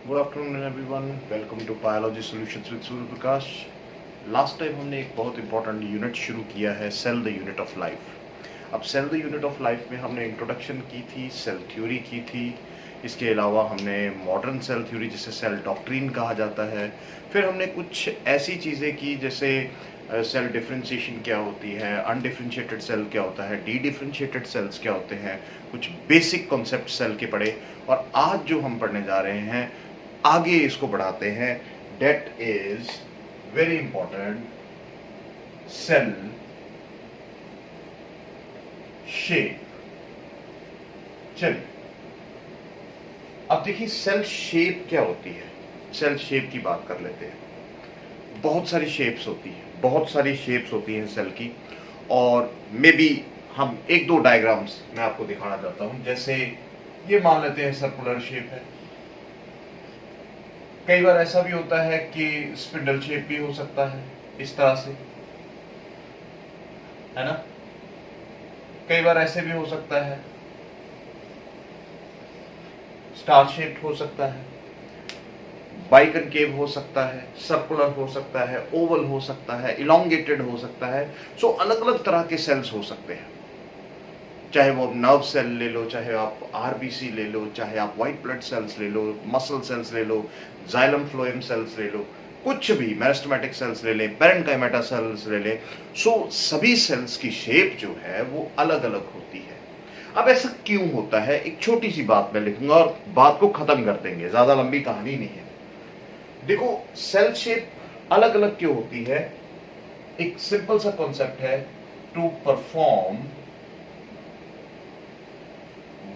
Good afternoon everyone, welcome to biology solutions with Surya Prakash. Last time हमने एक बहुत important unit शुरू किया है, cell the unit of life. अब cell the unit of life में हमने इंट्रोडक्शन की थी, सेल थ्योरी की थी, इसके अलावा हमने मॉडर्न सेल थ्योरी जिसे सेल डॉक्ट्रिन कहा जाता है, फिर हमने कुछ ऐसी चीज़ें की जैसे सेल डिफ्रेंशिएशन क्या होती है, अनडिफ्रेंशिएटेड सेल क्या होता है, डी डिफ्रेंशिएटेड सेल्स क्या होते हैं, कुछ बेसिक कॉन्सेप्ट सेल के पढ़े। और आज जो हम पढ़ने जा रहे हैं, आगे इसको बढ़ाते हैं, that is very important, cell shape. चलिए अब देखिए सेल शेप क्या होती है। सेल शेप की बात कर लेते हैं। बहुत सारी शेप्स होती है, बहुत सारी शेप्स होती हैं सेल की, और मे बी हम एक दो डायग्राम्स मैं आपको दिखाना चाहता हूं। जैसे ये मान लेते हैं सर्कुलर शेप है, कई बार ऐसा भी होता है कि स्पिंडल शेप भी हो सकता है, इस तरह से, है ना। कई बार ऐसे भी हो सकता है, स्टार शेप्ड हो सकता है, बाइकनकेव हो सकता है, सर्कुलर हो सकता है, ओवल हो सकता है, इलोंगेटेड हो सकता है। सो अलग अलग तरह के सेल्स हो सकते हैं, चाहे वो नर्व सेल ले लो, चाहे आप आरबीसी ले लो, चाहे आप व्हाइट ब्लड सेल्स ले लो, मसल सेल्स ले लो, जाइलम फ्लोएम सेल्स ले लो, कुछ भी, मेरिस्टेमेटिक सेल्स ले लें, पेरेन्काइमेटा सेल्स ले लें। सो सभी सेल्स की शेप जो है वो अलग अलग होती है। अब ऐसा क्यों होता है, एक छोटी सी बात मैं लिखूंगा और बात को खत्म कर देंगे, ज्यादा लंबी कहानी नहीं है। देखो सेल शेप अलग अलग क्यों होती है, एक सिंपल सा कॉन्सेप्ट है, टू परफॉर्म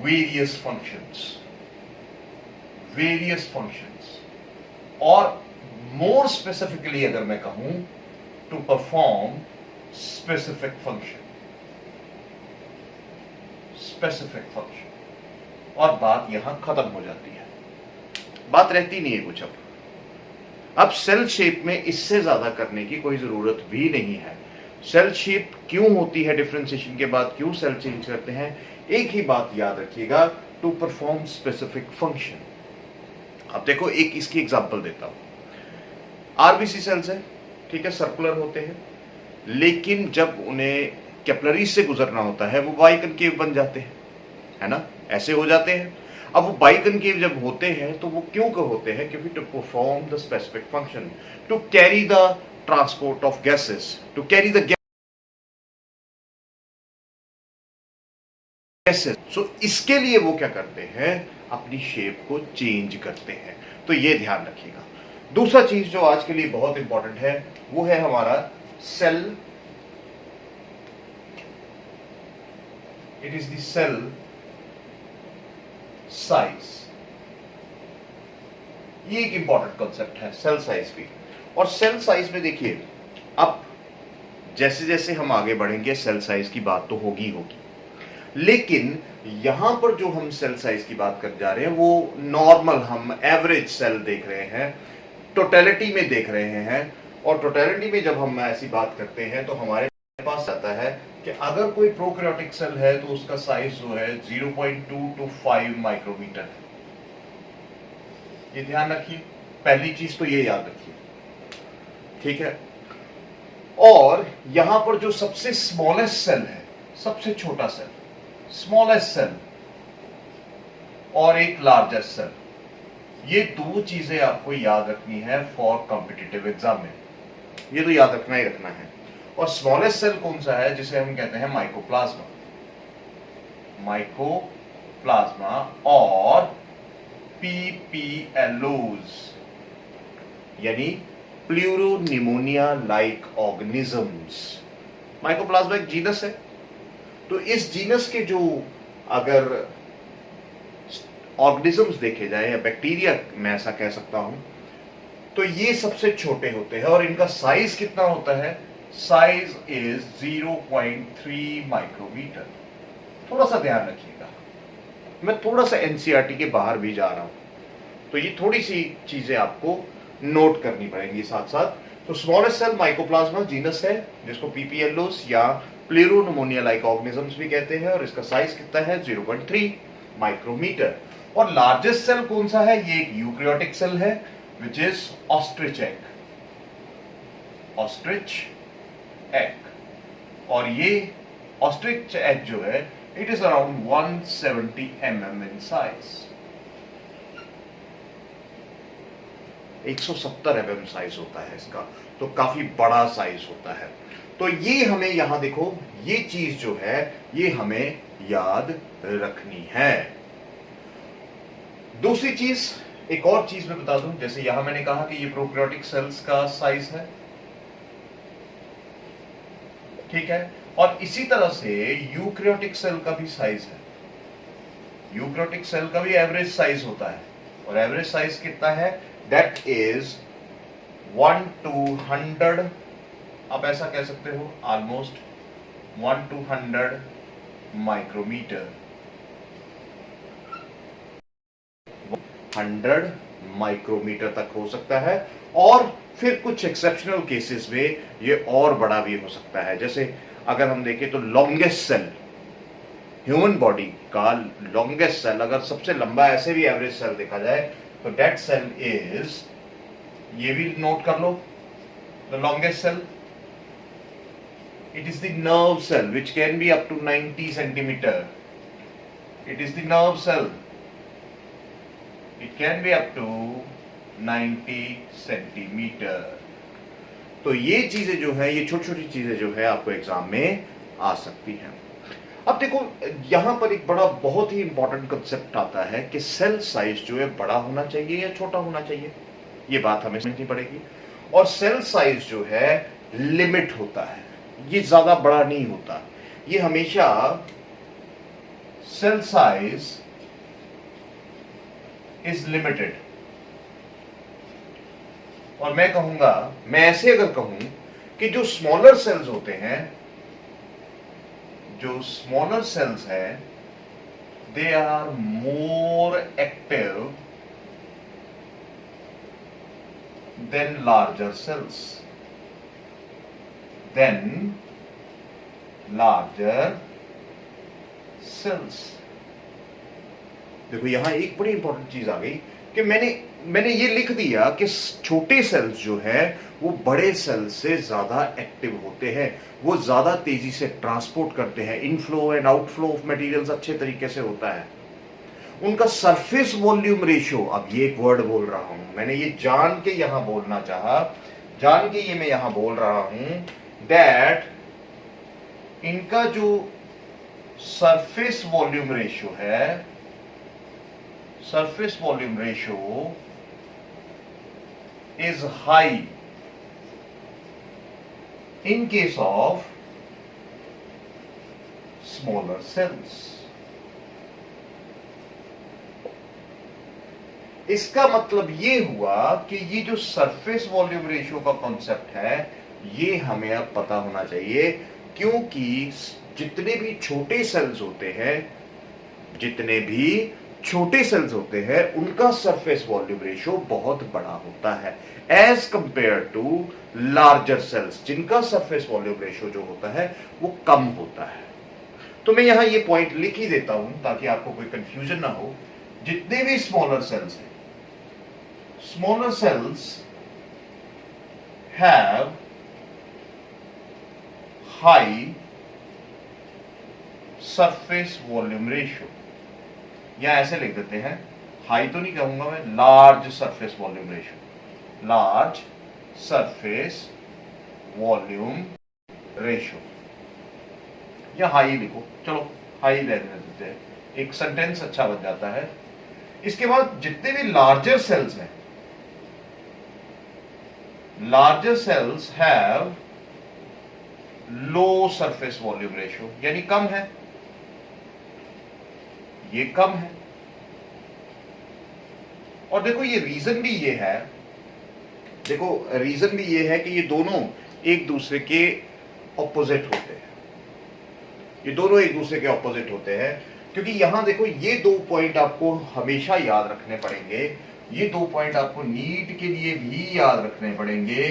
various functions, और more specifically अगर मैं कहूं, to perform specific function, और बात यहां खत्म हो जाती है, बात रहती नहीं है कुछ। अब सेल शेप में इससे ज्यादा करने की कोई जरूरत भी नहीं है। सेल शेप क्यों होती है, डिफरेंशिएशन के बाद क्यों सेल चेंज करते हैं, एक ही बात याद रखिएगा, टू परफॉर्म स्पेसिफिक फंक्शन। अब देखो एक इसकी एग्जांपल देता हूं। आरबीसी सेल्स है, ठीक है, सर्कुलर होते हैं, लेकिन जब उन्हें कैपिलरीज से गुजरना होता है वो बाइकनकेव बन जाते हैं, है ना, ऐसे हो जाते हैं। अब वो बाइकनकेव जब होते हैं तो वो क्यों होते हैं, क्योंकि to perform the specific function, to carry the transport of gases, to carry the gases. So इसके लिए वो क्या करते हैं, अपनी शेप को चेंज करते हैं। तो ये ध्यान रखिएगा। दूसरा चीज जो आज के लिए बहुत इंपॉर्टेंट है वो है हमारा cell, it is the cell size. ये एक इंपॉर्टेंट कॉन्सेप्ट है, सेल साइज भी। और सेल साइज में देखिए, अब जैसे जैसे हम आगे बढ़ेंगे सेल साइज की बात तो होगी, लेकिन यहां पर जो हम सेल साइज की बात कर जा रहे हैं वो नॉर्मल, हम एवरेज सेल देख रहे हैं, टोटलिटी में देख रहे हैं। और टोटलिटी में जब हम ऐसी बात करते हैं तो हमारे पास आता है कि अगर कोई प्रोकैरियोटिक सेल है तो उसका साइज जो है 0.2 to 5 माइक्रोमीटर है। ये ध्यान रखिए, पहली चीज तो ये याद रखिए, ठीक है। और यहां पर जो सबसे स्मॉलेस्ट सेल है, सबसे छोटा सेल, स्मॉलेस्ट सेल, और एक लार्जेस्ट सेल, ये दो चीजें आपको याद रखनी है फॉर कॉम्पिटिटिव एग्जाम में। ये तो याद रखना ही रखना है। और स्मॉलेस्ट सेल कौन सा है, जिसे हम कहते हैं माइकोप्लाज्मा, माइकोप्लाज्मा और पीपीएलओज, यानी प्लूरोनिमोनिया लाइक ऑर्गेनिजम्स। माइकोप्लाज्मा एक जीनस है, तो इस जीनस के जो अगर ऑर्गेनिजम्स देखे जाए, या बैक्टीरिया मैं ऐसा कह सकता हूं, तो ये सबसे छोटे होते हैं। और इनका साइज कितना होता है, साइज इज 0.3 माइक्रोमीटर। थोड़ा सा ध्यान रखिएगा, मैं थोड़ा सा एनसीईआरटी के बाहर भी जा रहा हूं, तो ये थोड़ी सी चीजें आपको नोट करनी पड़ेंगी साथ साथ। तो स्मॉलेस्ट सेल माइकोप्लाज्मा जीनस है, जिसको पीपीएलओस या प्लूरोनिमोनिया लाइक ऑर्गेनिजम्स भी कहते हैं, और इसका साइज कितना है, 0.3 माइक्रोमीटर। और लार्जेस्ट सेल कौन सा है? ये एक यूकैरियोटिक सेल है which is ostrich egg, ostrich egg. और ये ऑस्ट्रिच एग जो है it is around 170 mm in size, 170 mm size होता है इसका, तो काफी बड़ा साइज होता है। तो ये हमें यहां देखो, ये चीज जो है ये हमें याद रखनी है। दूसरी चीज, एक और चीज मैं बता दूं, जैसे यहां मैंने कहा कि ये प्रोकैरियोटिक सेल्स का साइज है, ठीक है, और इसी तरह से यूकैरियोटिक सेल का भी साइज है। यूकैरियोटिक सेल का भी एवरेज साइज होता है, और एवरेज साइज कितना है? दैट इज 1 to 100, आप ऐसा कह सकते हो, ऑलमोस्ट 1 to 100 माइक्रोमीटर, 100 माइक्रोमीटर तक हो सकता है। और फिर कुछ एक्सेप्शनल केसेस में ये और बड़ा भी हो सकता है। जैसे अगर हम देखें तो लॉन्गेस्ट सेल, ह्यूमन बॉडी का लॉन्गेस्ट सेल, अगर सबसे लंबा ऐसे भी एवरेज सेल देखा जाए तो दैट सेल इज, ये भी नोट कर लो, the longest cell, it is the nerve cell which can be up to 90 centimeter. It is the nerve cell, it can be up to 90 centimeter. तो ये चीजें जो है, ये छोटी छोटी चीजें जो है आपको एग्जाम में आ सकती हैं। अब देखो यहां पर एक बड़ा बहुत ही इंपॉर्टेंट कंसेप्ट आता है कि सेल साइज जो है बड़ा होना चाहिए या छोटा होना चाहिए, ये बात हमें समझनी पड़ेगी। और सेल साइज जो है लिमिट होता है, ये ज्यादा बड़ा नहीं होता, ये हमेशा सेल साइज इज लिमिटेड। और मैं कहूंगा, मैं ऐसे अगर कहूं कि जो स्मॉलर सेल्स होते हैं, जो स्मॉलर सेल्स हैं, they are more active than larger cells, then larger cells। देखो यहां एक बड़ी इंपॉर्टेंट चीज आ गई कि मैंने ये लिख दिया कि छोटे सेल्स जो है वो बड़े सेल्स से ज्यादा एक्टिव होते हैं, वो ज्यादा तेजी से ट्रांसपोर्ट करते हैं, inflow and outflow of materials अच्छे तरीके से होता है। उनका सरफेस वॉल्यूम रेशियो, अब ये एक वर्ड बोल रहा हूं, मैंने ये जान के यहां बोलना चाहा, जान के ये मैं यहां बोल रहा हूं दैट इनका जो सरफेस वॉल्यूम रेशियो है, surface volume ratio is high in case of smaller cells. इसका मतलब ये हुआ कि ये जो सरफेस वॉल्यूम रेशियो का कॉन्सेप्ट है ये हमें अब पता होना चाहिए, क्योंकि जितने भी छोटे सेल्स होते हैं, जितने भी छोटे सेल्स होते हैं उनका सरफेस वॉल्यूम रेशियो बहुत बड़ा होता है as compare to larger cells, जिनका सरफेस वॉल्यूम रेशियो जो होता है वो कम होता है। तो मैं यहां ये पॉइंट लिख ही देता हूं ताकि आपको कोई कंफ्यूजन ना हो। जितने भी स्मॉलर सेल्स हैं, smaller cells have high surface volume ratio, या ऐसे लिख देते हैं, हाई तो नहीं कहूंगा मैं, large surface volume ratio, large surface volume ratio, या हाई लिखो, चलो हाई ले देते हैं, एक सेंटेंस अच्छा बन जाता है। इसके बाद जितने भी लार्जर सेल्स हैं, larger cells have low surface volume ratio, यानी कम है, ये कम है। और देखो ये रीजन भी ये है, देखो रीजन भी ये है कि ये दोनों एक दूसरे के ऑपोजिट होते हैं, ये दोनों एक दूसरे के ऑपोजिट होते हैं, क्योंकि यहां देखो ये दो पॉइंट आपको हमेशा याद रखने पड़ेंगे, ये दो पॉइंट आपको नीट के लिए भी याद रखने पड़ेंगे,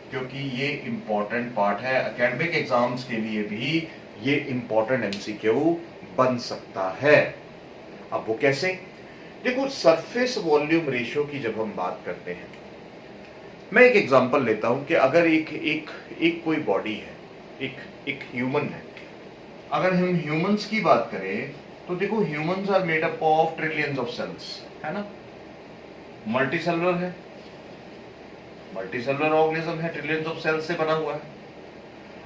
क्योंकि ये इंपॉर्टेंट पार्ट है, एकेडमिक एग्जाम्स के लिए भी ये इंपॉर्टेंट एमसीक्यू बन सकता है। अब वो कैसे? देखो सरफेस वॉल्यूम रेशियो की जब हम बात करते हैं, मैं एक एग्जांपल लेता हूं कि अगर एक कोई बॉडी है, एक ह्यूमन है। अगर हम ह्यूमंस की बात करें तो देखो humans are made up of trillions of cells, है ना। मल्टीसेलुलर है, मल्टीसेलुलर ऑर्गेनिज्म है, ट्रिलियंस ऑफ सेल्स से बना हुआ है।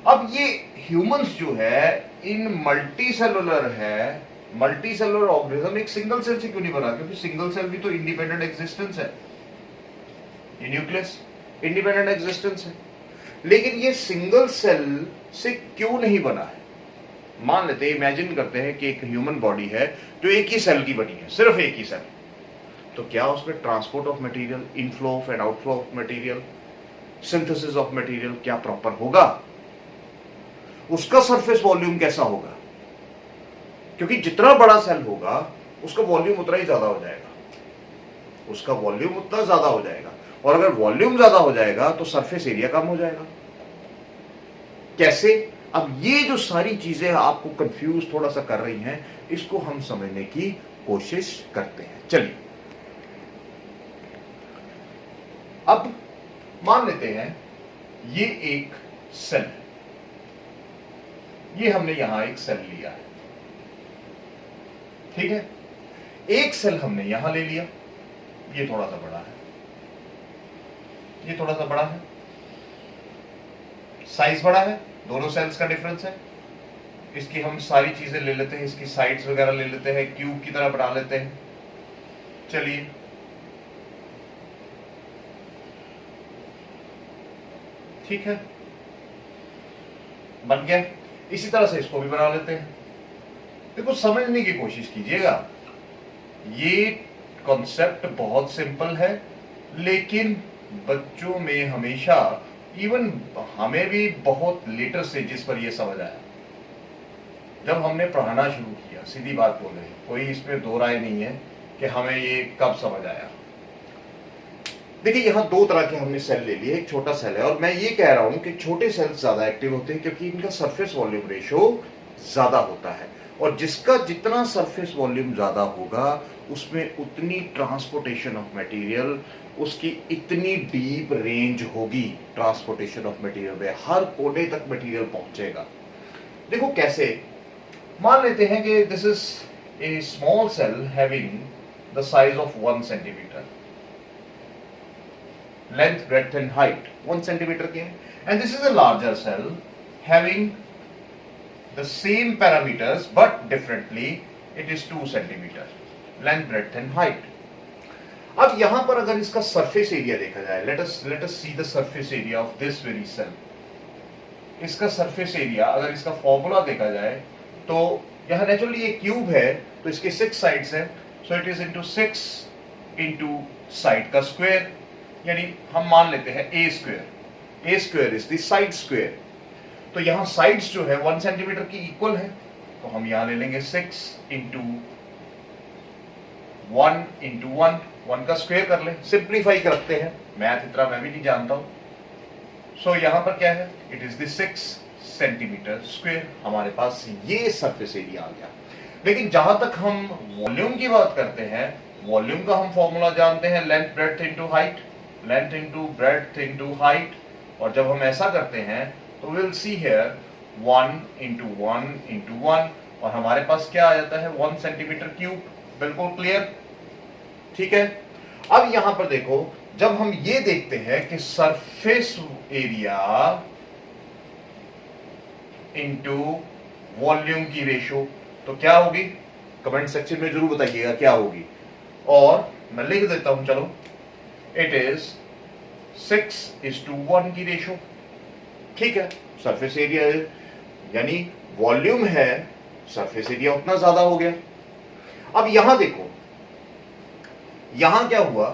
अब ये ह्यूमंस जो है इन मल्टीसेलुलर है, मल्टीसेलुलर ऑर्गेनिज्म एक सिंगल सेल से क्यों नहीं बना? क्योंकि सिंगल सेल भी तो इंडिपेंडेंट एग्जिस्टेंस है, ये न्यूक्लियस इंडिपेंडेंट एग्जिस्टेंस है। लेकिन ये सिंगल सेल से क्यों नहीं बना है? मान लेते हैं, इमेजिन करते हैं कि एक ह्यूमन बॉडी है जो एक ही सेल की बनी है, सिर्फ एक ही सेल। तो क्या उसमें transport of material, inflow of and outflow of material, synthesis of material क्या प्रॉपर होगा? उसका सरफेस वॉल्यूम कैसा होगा? क्योंकि जितना बड़ा सेल होगा उसका वॉल्यूम उतना ही ज्यादा हो जाएगा, उसका वॉल्यूम उतना ज्यादा हो जाएगा। और अगर वॉल्यूम ज्यादा हो जाएगा तो सरफेस एरिया कम हो जाएगा। कैसे? अब ये जो सारी चीजें आपको कंफ्यूज थोड़ा सा कर रही हैं, इसको हम समझने की कोशिश करते हैं। चलिए, अब मान लेते हैं ये एक सेल है, ये हमने यहां एक सेल लिया है, ठीक है। एक सेल हमने यहां ले लिया, ये थोड़ा सा बड़ा है, ये थोड़ा सा बड़ा है, साइज बड़ा है, दोनों सेल्स का डिफरेंस है। इसकी हम सारी चीजें ले लेते हैं, इसकी साइड्स वगैरह ले लेते हैं, क्यूब की तरह बना लेते हैं। चलिए, ठीक है, बन गया। इसी तरह से इसको भी बना लेते हैं। देखो समझने की कोशिश कीजिएगा, ये कॉन्सेप्ट बहुत सिंपल है, लेकिन बच्चों में हमेशा, इवन हमें भी बहुत लेटर स्टेजेस पर यह समझ आया जब हमने पढ़ाना शुरू किया। सीधी बात बोले, कोई इसमें दो राय नहीं है कि हमें ये कब समझ आया। देखिए, यहां दो तरह के हमने सेल ले लिए, एक छोटा सेल है, और मैं ये कह रहा हूं कि छोटे सेल्स ज्यादा एक्टिव होते हैं क्योंकि इनका सरफेस वॉल्यूम रेशियो ज्यादा होता है, और जिसका जितना सरफेस वॉल्यूम ज्यादा होगा उसमें उतनी ट्रांसपोर्टेशन ऑफ मटेरियल, उसकी इतनी डीप रेंज होगी ट्रांसपोर्टेशन ऑफ मटेरियल में, हर कोने तक मटेरियल पहुंचेगा। देखो कैसे, मान लेते हैं कि this is a small cell having the size of 1 centimetre, length, breadth and height 1 centimeter के हैं, and this is a larger cell having the same parameters but differently, it is 2 centimeter length, breadth and height। अब यहां पर अगर इसका surface area देखा जाए, let us see the surface area of this very cell। इसका surface area अगर इसका फॉर्मूला देखा जाए तो यहां नेचुरली ये क्यूब है तो इसके 6 साइड्स हैं, so it is into 6 into side का स्क्वायर, यानी हम मान लेते हैं a square is the side square. तो यहां साइड्स जो है 1 सेंटीमीटर की इक्वल है, तो हम यहां ले लेंगे 6 इंटू 1 इंटू 1 का स्क्वायर कर ले, सिंप्लीफाई करते हैं, मैथ इतना मैं भी नहीं जानता हूं। सो यहां पर क्या है, it is the 6 centimetre square. हमारे पास ये सरफेस एरिया आ गया। लेकिन जहां तक हम वॉल्यूम की बात करते हैं, वॉल्यूम का हम फॉर्मूला जानते हैं, length breadth into height, length into breadth into height. और जब हम ऐसा करते हैं तो will see here 1 into 1 into 1, और हमारे पास क्या आ जाता है 1 सेंटीमीटर क्यूब। बिल्कुल क्लियर, ठीक है। अब यहां पर देखो, जब हम ये देखते हैं कि सरफेस एरिया इंटू वॉल्यूम की रेशो, तो क्या होगी? कमेंट सेक्शन में जरूर बताइएगा क्या होगी, और मैं लिख देता हूं, चलो, इट इज 6:1 की रेशो, ठीक है। सरफेस एरिया यानी वॉल्यूम है, सरफेस एरिया उतना ज्यादा हो गया। अब यहां देखो, यहां क्या हुआ,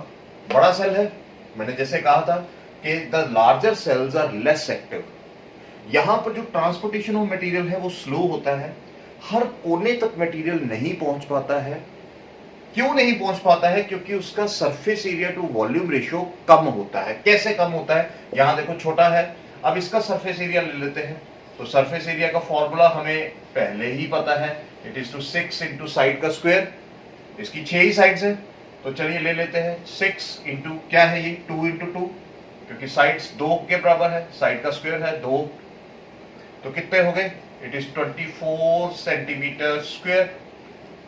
बड़ा सेल है, मैंने जैसे कहा था कि the larger cells are less active. यहां पर जो ट्रांसपोर्टेशन ऑफ मटेरियल है वो स्लो होता है, हर कोने तक मटेरियल नहीं पहुंच पाता है। क्यों नहीं पहुंच पाता है? क्योंकि उसका surface area to volume ratio कम होता है। कैसे कम होता है? यहां देखो छोटा है, अब इसका सरफेस एरिया ले लेते हैं, तो सरफेस एरिया का फॉर्मूला हमें पहले ही पता है, it is to 6 into side का स्क्वायर। इसकी 6 ही साइड्स है, तो चलिए ले लेते हैं 6 इंटू क्या है ये 2 इंटू 2, क्योंकि साइड्स 2 के बराबर है, साइड का स्क्वायर है 2, तो कितने हो गए, इट इज 24 सेंटीमीटर स्क्वायर,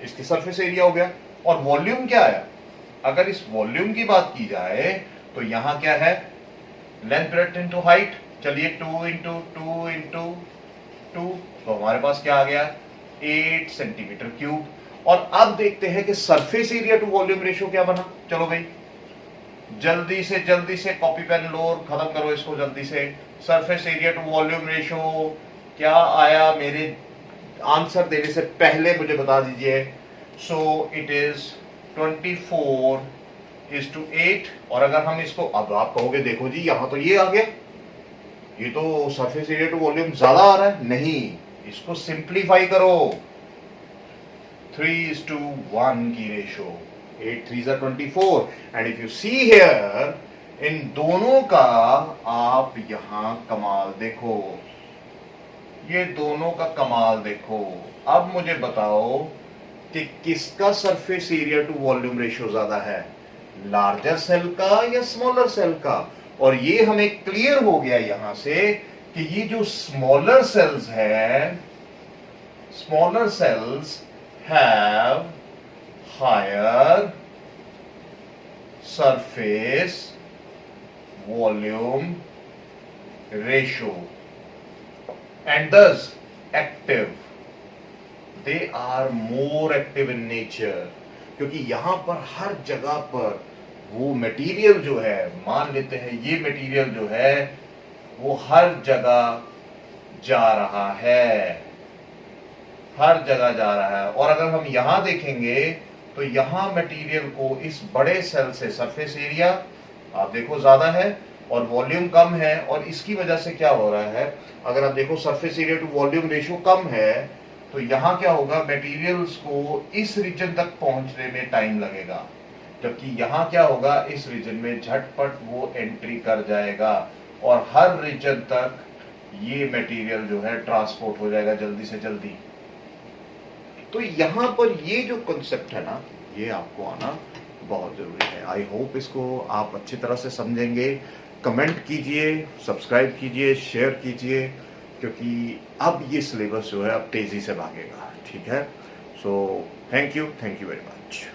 इसकी सरफेस एरिया हो गया। और वॉल्यूम क्या है, अगर इस वॉल्यूम की बात की जाए तो यहां क्या है, लेंथ ब्रेड्थ इनटू हाइट, चलिए 2 इंटू 2 इंटू 2, तो हमारे पास क्या आ गया 8 सेंटीमीटर क्यूब। और अब देखते हैं कि surface area to volume ratio क्या बना। चलो भाई जल्दी से कॉपी पेन लो और खत्म करो इसको जल्दी से। Surface area to volume ratio क्या आया, मेरे आंसर देने से पहले मुझे बता दीजिए। सो इट इज 24:8। और अगर हम इसको, अब आप कहोगे देखो जी यहां तो ये आ गया, ये तो सरफेस एरिया टू वॉल्यूम ज्यादा आ रहा है, नहीं, इसको सिंप्लीफाई करो, 3:1 की ratio, 8 3s are 24। And if you see here, इन दोनों का आप यहां कमाल देखो, ये दोनों का कमाल देखो। अब मुझे बताओ कि किसका surface area to volume ratio ज्यादा है, लार्जर सेल का या स्मॉलर सेल का। और ये हमें क्लियर हो गया यहां से कि ये जो स्मॉलर सेल्स है, smaller cells have higher surface volume ratio and thus active, they are more active in nature। क्योंकि यहां पर हर जगह पर वो मटेरियल जो है, मान लेते हैं ये मटेरियल जो है वो हर जगह जा रहा है, हर जगह जा रहा है। और अगर हम यहां देखेंगे तो यहां मटेरियल को इस बड़े सेल से सरफेस एरिया आप देखो ज्यादा है और वॉल्यूम कम है, और इसकी वजह से क्या हो रहा है, अगर आप देखो surface area to volume ratio कम है तो यहां क्या होगा, मटेरियल्स को इस रीजन तक पहुंचने में टाइम लगेगा, जबकि यहां क्या होगा, इस रीजन में झटपट वो एंट्री कर जाएगा और हर रीजन तक ये मटेरियल जो है ट्रांसपोर्ट हो जाएगा जल्दी से जल्दी। तो यहां पर ये जो कॉन्सेप्ट है ना, ये आपको आना बहुत जरूरी है। आई होप इसको आप अच्छी तरह से समझेंगे। कमेंट कीजिए, सब्सक्राइब कीजिए, शेयर कीजिए, क्योंकि अब ये सिलेबस जो है अब तेजी से भागेगा, ठीक है। So thank you very much.